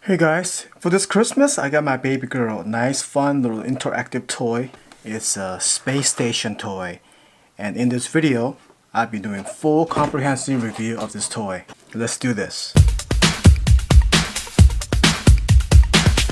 Hey guys, for this Christmas I got my baby girl a nice fun little interactive toy. It's a space station toy, and in this video I'll be doing full comprehensive review of this toy. Let's do this.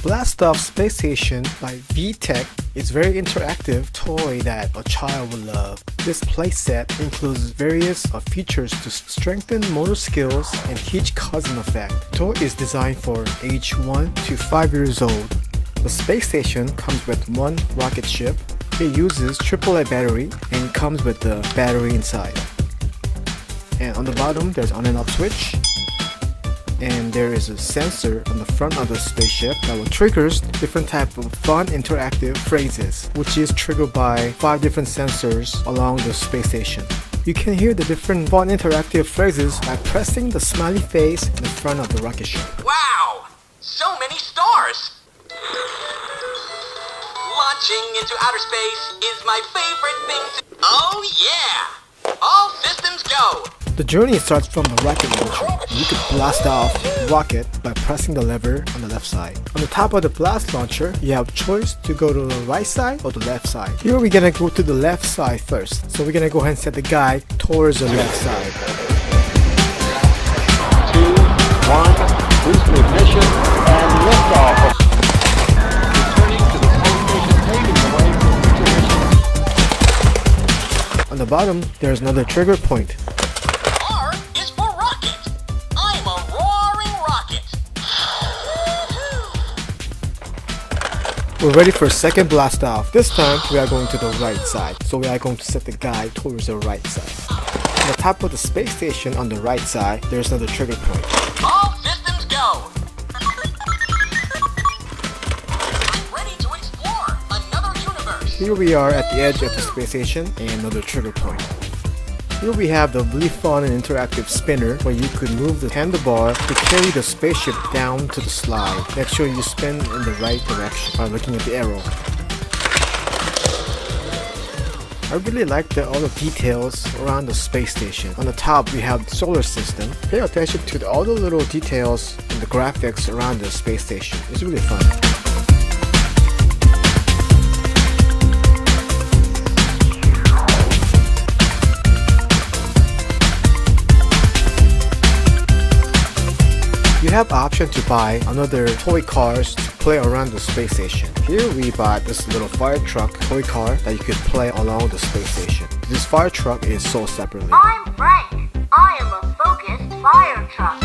BlastOff Space Station by VTech is a very interactive toy that a child will love. This playset includes various features to strengthen motor skills and teach cause and effect. The toy is designed for age 1 to 5 years old. The space station comes with one rocket ship. It uses AAA battery and comes with the battery inside. And on the bottom there's on and off switch. And there is a sensor on the front of the spaceship that will triggers different type of fun interactive phrases, which is triggered by 5 different sensors along the space station. You can hear the different fun interactive phrases by pressing the smiley face in the front of the rocket ship. Wow! So many stars! Launching into outer space is my favorite thing to... Oh yeah! All systems go! The journey starts from the rocket launcher. You can blast off the rocket by pressing the lever on the left side. On the top of the blast launcher, you have choice to go to the right side or the left side. Here we're gonna go to the left side first. So we're gonna go ahead and set the guide towards the left side. 2, 1, boost ignition, and liftoff. Returning to the space station, paving the way for future missions. On the bottom, there's another trigger point. R is for rocket. I'm a roaring rocket. We're ready for a second blast off. This time, we are going to the right side. So we are going to set the guide towards the right side. On the top of the space station on the right side, there's another trigger point. All systems go. I'm ready to explore another universe. Here we are at the edge of the space station and another trigger point. Here we have the really fun and interactive spinner where you could move the handlebar to carry the spaceship down to the slide. Make sure you spin in the right direction by looking at the arrow. I really like all the details around the space station. On the top we have the solar system. Pay attention to all the little details and the graphics around the space station. It's really fun. You have option to buy another toy cars to play around the space station. Here we bought this little fire truck toy car that you could play along the space station. This fire truck is sold separately. I'm Frank. I am a focused fire truck.